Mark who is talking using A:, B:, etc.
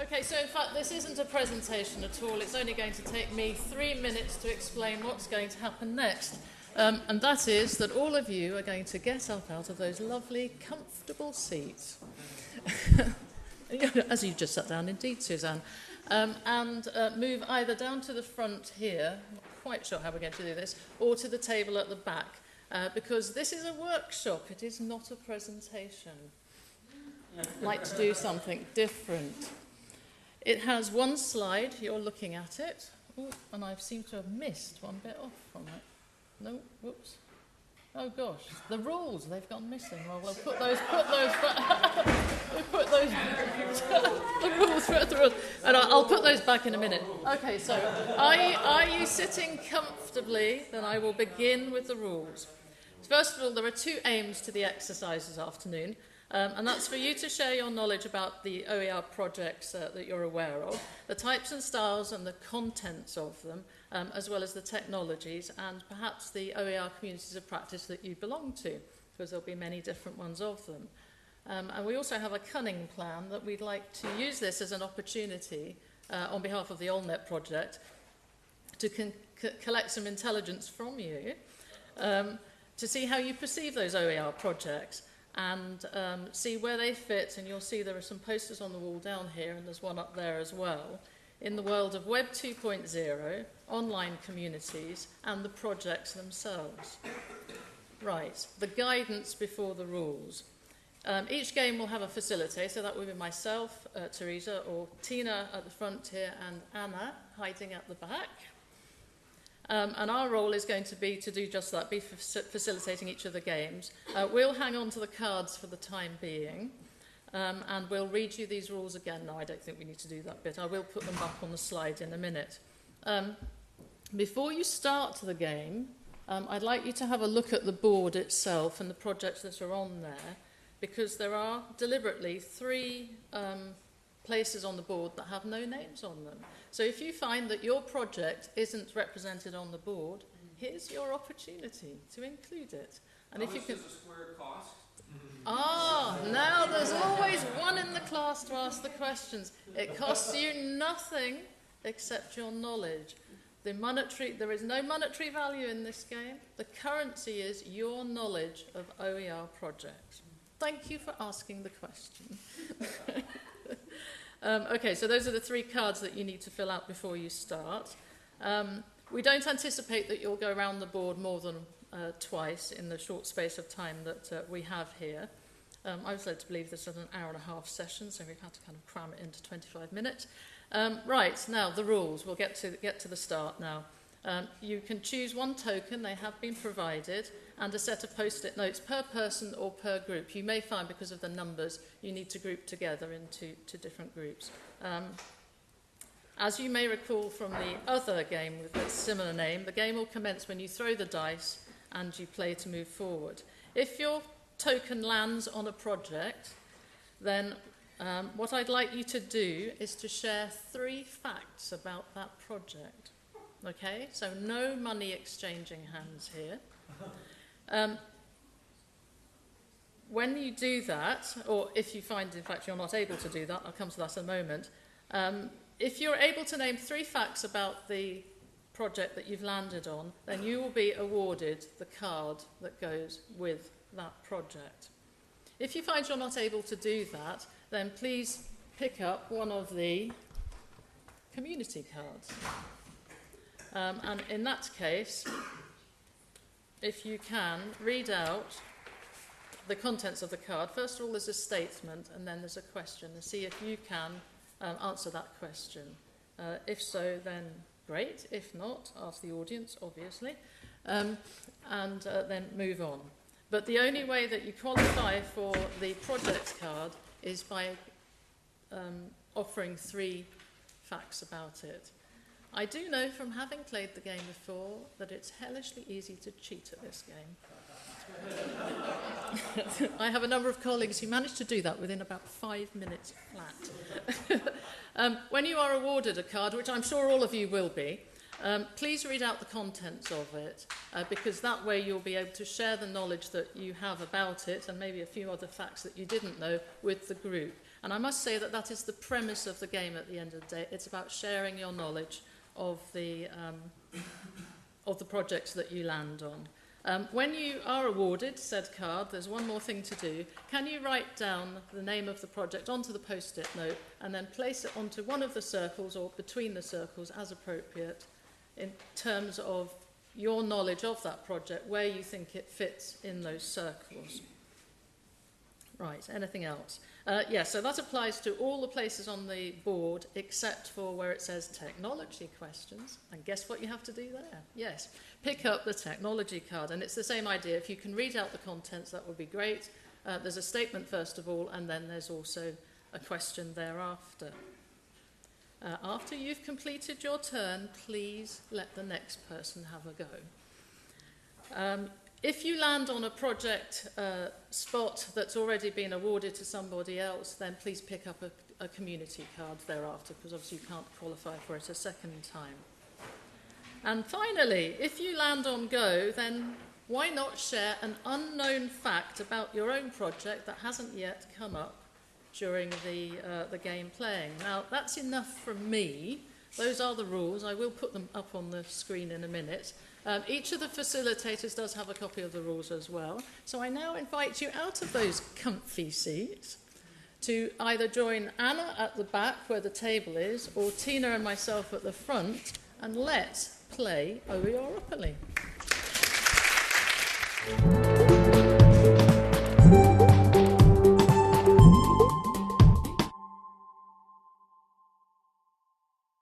A: Okay, so in fact this isn't a presentation at all. It's only going to take me 3 minutes to explain what's going to happen next. And that is that all of you are going to get up out of those lovely, comfortable seats. As you just sat down, indeed, Suzanne. And move either down to the front here, not quite sure how we're going to do this, or to the table at the back. Because this is a workshop, it is not a presentation. I'd like to do something different. It has one slide, you're looking at it. Ooh, and I seem to have missed one bit off from it. No, whoops. Oh gosh, the rules, they've gone missing. Well, we'll put those the rules, and I'll put those back in a minute. Okay, so are you sitting comfortably? Then I will begin with the rules. First of all, there are two aims to the exercise this afternoon. And that's for you to share your knowledge about the OER projects that you're aware of, the types and styles and the contents of them, as well as the technologies and perhaps the OER communities of practice that you belong to, because there'll be many different ones of them. And we also have a cunning plan that we'd like to use this as an opportunity on behalf of the AllNet project to collect some intelligence from you to see how you perceive those OER projects. And see where they fit, and you'll see there are some posters on the wall down here, and there's one up there as well, in the world of Web 2.0, online communities, and the projects themselves. Right, the guidance before the rules. Each game will have a facilitator, that will be myself, Teresa, or Tina at the front here, and Anna hiding at the back. And our role is going to be to do just that, be facilitating each of the games. We'll hang on to the cards for the time being, and we'll read you these rules again. No, I don't think we need to do that bit. I will put them up on the slide in a minute. Before you start the game, I'd like you to have a look at the board itself and the projects that are on there, because there are deliberately three places on the board that have no names on them. So if you find that your project isn't represented on the board, here's your opportunity to include it. And if you can,
B: does a square cost?
A: Now there's always one in the class to ask the questions. It costs you nothing except your knowledge. There is no monetary value in this game. The currency is your knowledge of OER projects. Thank you for asking the question. Okay, so those are the three cards that you need to fill out before you start. We don't anticipate that you'll go around the board more than twice in the short space of time that we have here. I was led to believe this is an hour-and-a-half session, so we've had to kind of cram it into 25 minutes. Right, now the rules. We'll get to the start now. You can choose one token, they have been provided, and a set of post-it notes per person or per group. You may find, because of the numbers, you need to group together into different groups. As you may recall from the other game with a similar name, the game will commence when you throw the dice and you play to move forward. If your token lands on a project, then what I'd like you to do is to share 3 facts about that project. Okay, so no money exchanging hands here. When you do that, or if you find, in fact, you're not able to do that, I'll come to that in a moment. If you're able to name 3 facts about the project that you've landed on, then you will be awarded the card that goes with that project. If you find you're not able to do that, then please pick up one of the community cards. And in that case, if you can, read out the contents of the card. First of all, there's a statement, and then there's a question, and see if you can answer that question. If so, then great. If not, ask the audience, obviously, and then move on. But the only way that you qualify for the project card is by offering 3 facts about it. I do know from having played the game before that it's hellishly easy to cheat at this game. I have a number of colleagues who managed to do that within about 5 minutes flat. When you are awarded a card, which I'm sure all of you will be, please read out the contents of it, because that way you'll be able to share the knowledge that you have about it and maybe a few other facts that you didn't know with the group. And I must say that that is the premise of the game at the end of the day. It's about sharing your knowledge of the projects that you land on. When you are awarded said card, there's one more thing to do. Can you write down the name of the project onto the post-it note and then place it onto one of the circles or between the circles as appropriate in terms of your knowledge of that project, where you think it fits in those circles. Right, anything else? So that applies to all the places on the board except for where it says technology questions. And guess what you have to do there? Yes, pick up the technology card. And it's the same idea. If you can read out the contents, that would be great. There's a statement first of all, and then there's also a question thereafter. After you've completed your turn, please let the next person have a go. If you land on a project spot that's already been awarded to somebody else, then please pick up a community card thereafter, because obviously you can't qualify for it a second time. And finally, if you land on Go, then why not share an unknown fact about your own project that hasn't yet come up during the game playing? Now, that's enough from me. Those are the rules. I will put them up on the screen in a minute. Each of the facilitators does have a copy of the rules as well. So I now invite you out of those comfy seats to either join Anna at the back where the table is, or Tina and myself at the front, and let's play OERopoly.